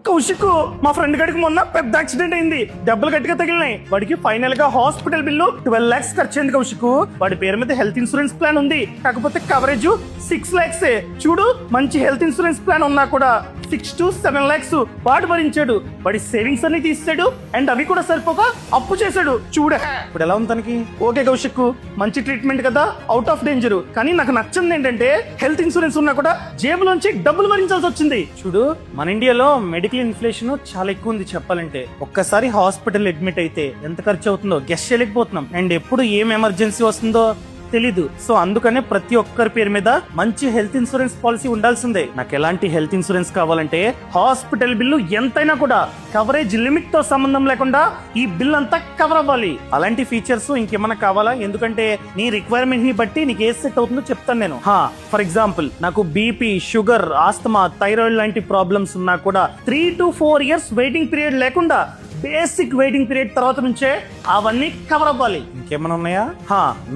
కౌశిక్, మా ఫ్రెండ్ గడికి మొన్న పెద్ద యాక్సిడెంట్ అయింది. దెబ్బలు గట్టిగా తగిలినాయి. వాడికి ఫైనల్ గా హాస్పిటల్ బిల్లు 12 lakhs ఖర్చు అయింది కౌశిక్. వాడి పేరు మీద హెల్త్ ఇన్సూరెన్స్ ప్లాన్ ఉంది, కాకపోతే కవరేజ్ 6 lakhs. చూడు, మంచి హెల్త్ ఇన్సూరెన్స్ ప్లాన్ ఉన్నా కూడా 6 to 7 lakhs వాడు భరించాడు. వాడి సేవింగ్స్ అన్ని తీసాడు అండ్ అవి కూడా సరిపోక అప్పు చేశాడు. చూడ ఇప్పుడు ఎలా ఉంది తనకి? ఓకే కౌశిక్, మంచి ట్రీట్మెంట్ కదా, అవుట్ ఆఫ్ డేంజర్. కానీ నాకు నచ్చింది ఏంటంటే హెల్త్ ఇన్సూరెన్స్ ఉన్నా కూడా జేబులోంచి డబ్బులు భరించాల్సి వచ్చింది. చూడు, మన ఇండియాలో మెడికల్ ఇన్ఫ్లేషన్ చాలా ఎక్కువ ఉంది చెప్పాలంటే. ఒక్కసారి హాస్పిటల్ అడ్మిట్ అయితే ఎంత ఖర్చు అవుతుందో గెస్ చేయలేకపోతున్నాం. అండ్ ఎప్పుడు ఏం ఎమర్జెన్సీ వస్తుందో తెలీదు. సో అందుకనే ప్రతి ఒక్కరి పేరు మీద మంచి హెల్త్ ఇన్సూరెన్స్ పాలసీ ఉండాల్సిందే. నాకు ఎలాంటి హెల్త్ ఇన్సూరెన్స్ కావాలంటే హాస్పిటల్ బిల్లు ఎంతైనా కూడా కవరేజ్ లిమిట్ తో సంబంధం లేకుండా ఈ బిల్ అంతా కవర్ అవ్వాలి. అలాంటి ఫీచర్స్ ఇంకేమైనా కావాలా? ఎందుకంటే నీ రిక్వైర్మెంట్ ని బట్టి నీకు ఏ సెట్ అవుతుందో చెప్తాను నేను. ఫర్ ఎగ్జాంపుల్, నాకు బీపీ, షుగర్, ఆస్తమా, థైరాయిడ్ లాంటి ప్రాబ్లమ్స్ ఉన్నా కూడా 3 to 4 years వెయిటింగ్ పీరియడ్ లేకుండా బేసిక్ వెయిటింగ్ పీరియడ్ తర్వాత నుంచే అవన్నీ కవర్ అవ్వాలి. ఇంకేమైనా ఉన్నాయా?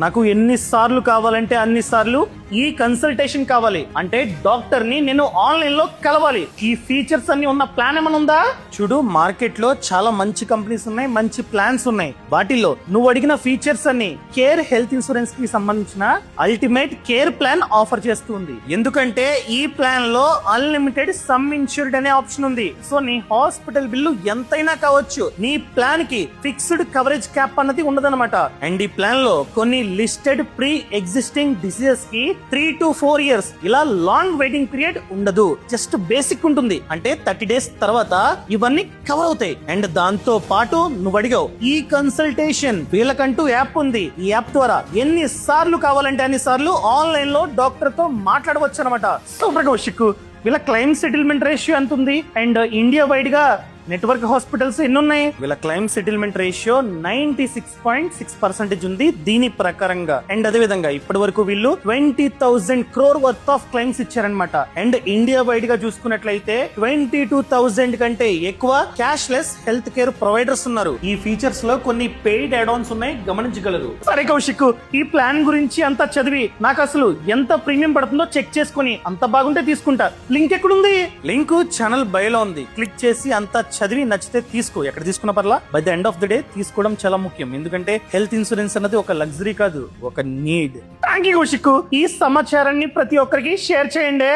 నాకు ఎన్ని సార్లు కావాలంటే అన్ని సార్లు ఈ కన్సల్టేషన్ కావాలి. అంటే డాక్టర్ ని నేను ఆన్లైన్ లో కలవాలి. ఈ ఫీచర్స్ అన్ని ఉన్న ప్లాన్ ఏమైనా ఉందా? చూడు, మార్కెట్ లో చాలా మంచి కంపెనీస్ ఉన్నాయి, మంచి ప్లాన్స్ ఉన్నాయి. వాటిల్లో నువ్వు అడిగిన ఫీచర్స్ అన్ని కేర్ హెల్త్ ఇన్సూరెన్స్ కి సంబంధించిన అల్టిమేట్ కేర్ ప్లాన్ ఆఫర్ చేస్తుంది. ఎందుకంటే ఈ ప్లాన్ లో అన్లిమిటెడ్ సమ్ ఇన్సూర్డ్ అనే ఆప్షన్ ఉంది. సో నీ హాస్పిటల్ బిల్లు ఎంతైనా కావచ్చు. నీ ప్లాన్ కి ఫిక్స్డ్ కవరేజ్ క్యాప్ అన్నది ఉండదన్నమాట. అండ్ ఈ ప్లాన్ లో కొన్ని లిస్టెడ్ ప్రీ ఎగ్జిస్టింగ్ డిసీజెస్ కి 3 to 4 years ఇలా లాంగ్ వెయిటింగ్ పీరియడ్ ఉండదు. జస్ట్ బేసిక్ ఉంటుంది. అంటే 30 days తర్వాత ఇవన్నీ కవర్ అవుతాయి. అండ్ దాంతో పాటు నువ్వు అడిగావు ఈ కన్సల్టేషన్, వీళ్ళకంటూ యాప్ ఉంది. ఈ యాప్ ద్వారా ఎన్ని సార్లు కావాలంటే అన్ని సార్లు ఆన్లైన్ లో డాక్టర్ తో మాట్లాడవచ్చు అనమాట. సూపర్ కౌశిక్, వీళ్ళ క్లైమ్ సెటిల్మెంట్ రేషియో ఎంత ఉంది? అండ్ ఇండియా వైడ్ గా నెట్వర్క్ హాస్పిటల్స్ ఎన్ని ఉన్నాయి? వీళ్ళ క్లైమ్ సెటిల్మెంట్ రేషియో 96.6% ఉంది దీని ప్రకారంగా. అండ్ అదే విధంగా ఇప్పటి వరకు వీళ్ళు 20,000 crore వర్త్ ఆఫ్ క్లైమ్స్ ఇచ్చారనమాట. అండ్ ఇండియా వైడ్ గా చూసుకున్నట్లయితే 22,000 కంటే ఎక్కువ cash less health care providers ఉన్నారు. ఈ ఫీచర్స్ లో కొన్ని పెయిడ్ యాడ్ ఆన్స్ ఉన్నాయి, గమనించగలరు. సరే కౌశిక్, ఈ ప్లాన్ గురించి అంతా చదివి నాకు అసలు ఎంత ప్రీమియం పడుతుందో చెక్ చేసుకుని అంత బాగుంటే తీసుకుంటా. లింక్ ఎక్కడుంది? లింక్ ఛానల్ బయోలో ఉంది. క్లిక్ చేసి అంతా చదివి నచ్చితే తీసుకో. ఎక్కడ తీసుకున్న పర్లా, by the end of the day తీసుకోవడం చాలా ముఖ్యం. ఎందుకంటే హెల్త్ ఇన్సూరెన్స్ అన్నది ఒక లగ్జరీ కాదు, ఒక నీడ్. థ్యాంక్ యూ కౌశిక్, ఈ సమాచారాన్ని ప్రతి ఒక్కరికి షేర్ చేయండి.